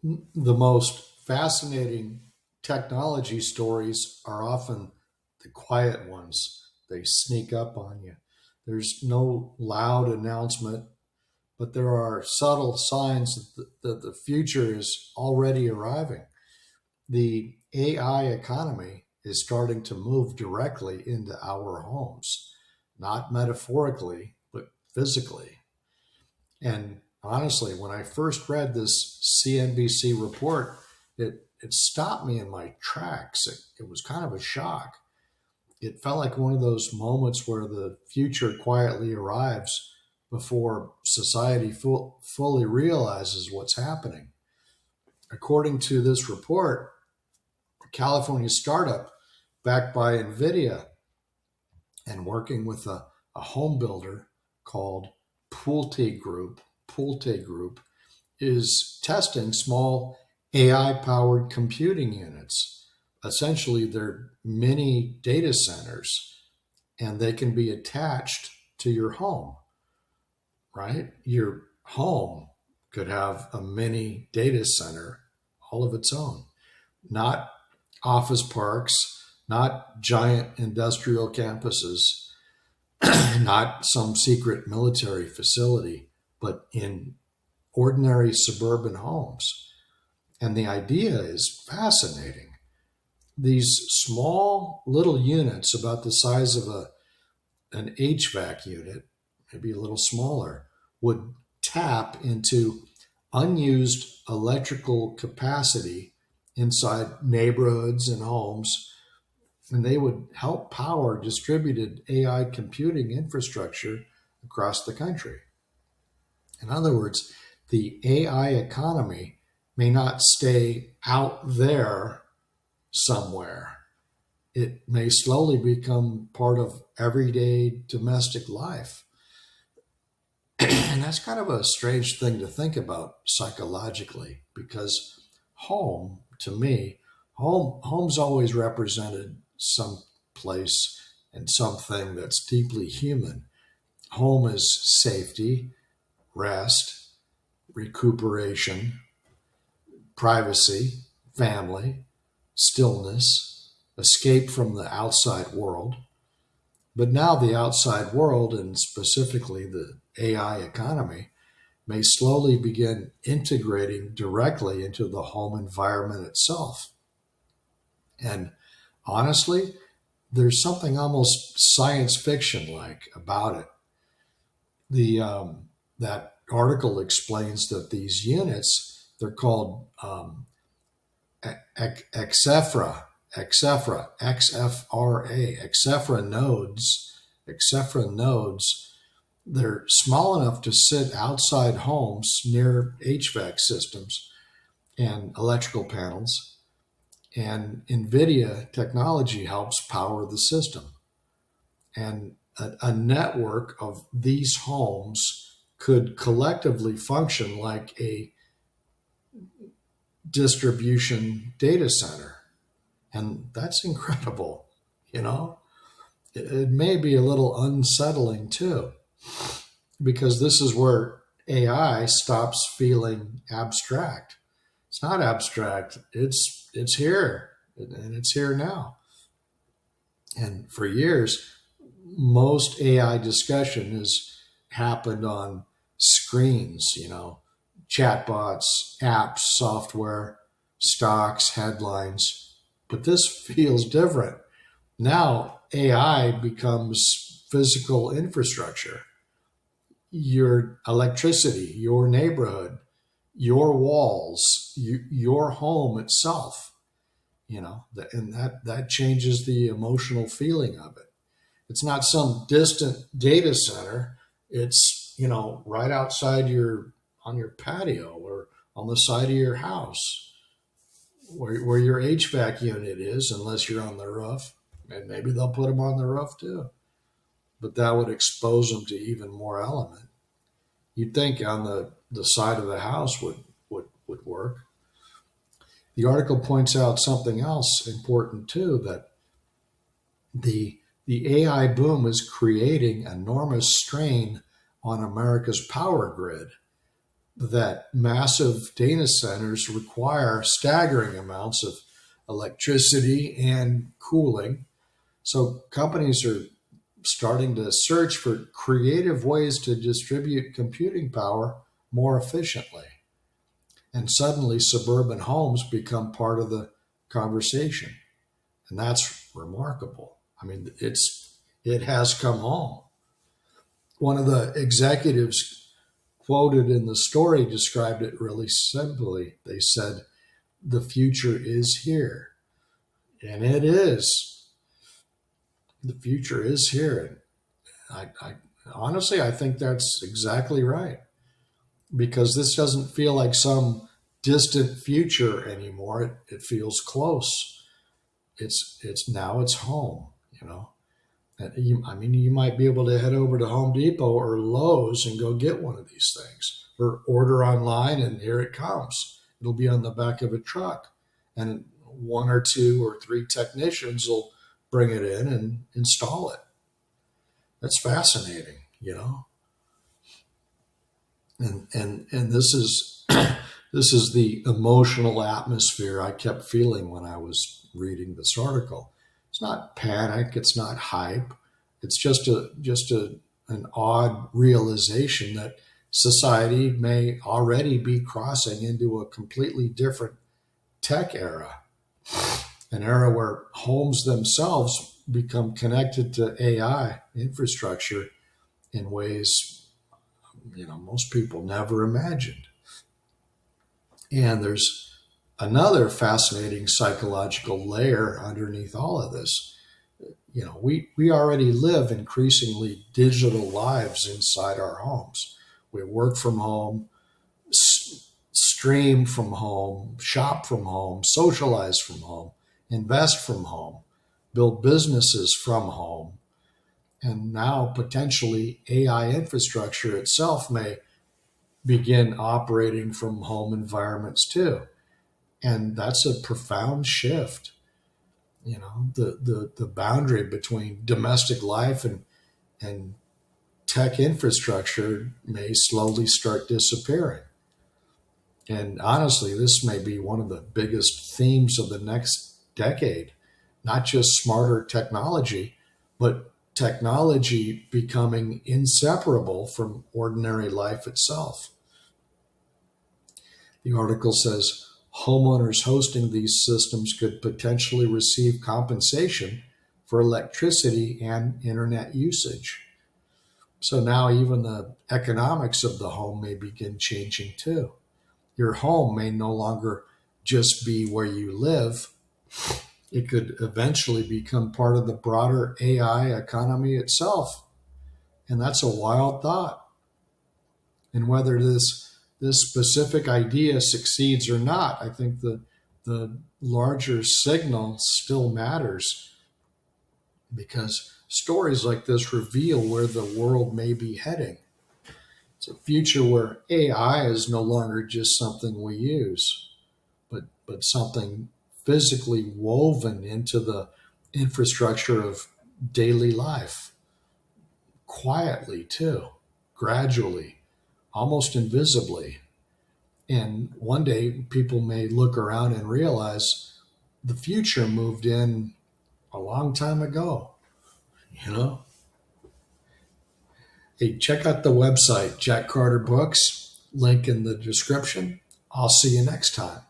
The most fascinating technology stories are often the quiet ones. They sneak up on you. There's no loud announcement, but there are subtle signs that the future is already arriving. The AI economy is starting to move directly into our homes, not metaphorically, but physically. And honestly, when I first read this CNBC report, it stopped me in my tracks. It was kind of a shock. It felt like one of those moments where the future quietly arrives before society fully realizes what's happening. According to this report, a California startup backed by Nvidia and working with a home builder called PulteGroup is testing small AI powered computing units. Essentially, they're mini data centers and they can be attached to your home, right? Your home could have a mini data center all of its own, not office parks, not giant industrial campuses, not some secret military facility, but in ordinary suburban homes. And the idea is fascinating. These small little units, about the size of an HVAC unit, maybe a little smaller, would tap into unused electrical capacity inside neighborhoods and homes, and they would help power distributed AI computing infrastructure across the country. In other words, the AI economy may not stay out there somewhere. It may slowly become part of everyday domestic life. And that's kind of a strange thing to think about psychologically because home, to me, home's always represented some place and something that's deeply human. Home is safety, rest, recuperation, privacy, family, stillness, escape from the outside world. But now the outside world, and specifically the AI economy, may slowly begin integrating directly into the home environment itself. And honestly, there's something almost science fiction like about it. That article explains that these units, they're called Xephra, Xephra nodes. They're small enough to sit outside homes near HVAC systems and electrical panels. And NVIDIA technology helps power the system. And a network of these homes could collectively function like a distribution data center. And that's incredible, you know? It may be a little unsettling too, because this is where AI stops feeling abstract. It's not abstract. It's here and it's here now. And for years, most AI discussion has happened on screens, chatbots, apps, software, stocks, headlines. But this feels different. Now AI becomes physical infrastructure, your electricity, your neighborhood, your walls, your home itself, and that changes the emotional feeling of it. It's not some distant data center. It's, right outside on your patio or on the side of your house where your HVAC unit is, unless you're on the roof. And maybe they'll put them on the roof too. But that would expose them to even more element. You'd think on the side of the house would work. The article points out something else important too, that the AI boom is creating enormous strain on America's power grid. that massive data centers require staggering amounts of electricity and cooling. So companies are starting to search for creative ways to distribute computing power more efficiently. And suddenly suburban homes become part of the conversation. And that's remarkable. I mean, it has come home. One of the executives quoted in the story described it really simply. They said, "The future is here." And it is. The future is here. I honestly, I think that's exactly right, because this doesn't feel like some distant future anymore. It feels close. It's now it's home, you know. And I mean, you might be able to head over to Home Depot or Lowe's and go get one of these things, or order online and here it comes. It'll be on the back of a truck, and one or two or three technicians will bring it in and install it. That's fascinating, you know. And this is this is the emotional atmosphere I kept feeling when I was reading this article. It's not panic, it's not hype. It's just an odd realization that society may already be crossing into a completely different tech era, an era where homes themselves become connected to AI infrastructure in ways most people never imagined. And there's another fascinating psychological layer underneath all of this. We already live increasingly digital lives inside our homes. We work from home, stream from home, shop from home, socialize from home, invest from home, build businesses from home. And now potentially AI infrastructure itself may begin operating from home environments too. And that's a profound shift. The boundary between domestic life and tech infrastructure may slowly start disappearing. And honestly, this may be one of the biggest themes of the next decade, not just smarter technology, but technology becoming inseparable from ordinary life itself. The article says homeowners hosting these systems could potentially receive compensation for electricity and internet usage. So now even the economics of the home may begin changing too. Your home may no longer just be where you live. It could eventually become part of the broader AI economy itself. And that's a wild thought. And whether this specific idea succeeds or not, I think the larger signal still matters, because stories like this reveal where the world may be heading. It's a future where AI is no longer just something we use, but something physically woven into the infrastructure of daily life, quietly too, gradually, almost invisibly. And one day people may look around and realize the future moved in a long time ago, you know? Hey, check out the website, Jack Carter Books, link in the description. I'll see you next time.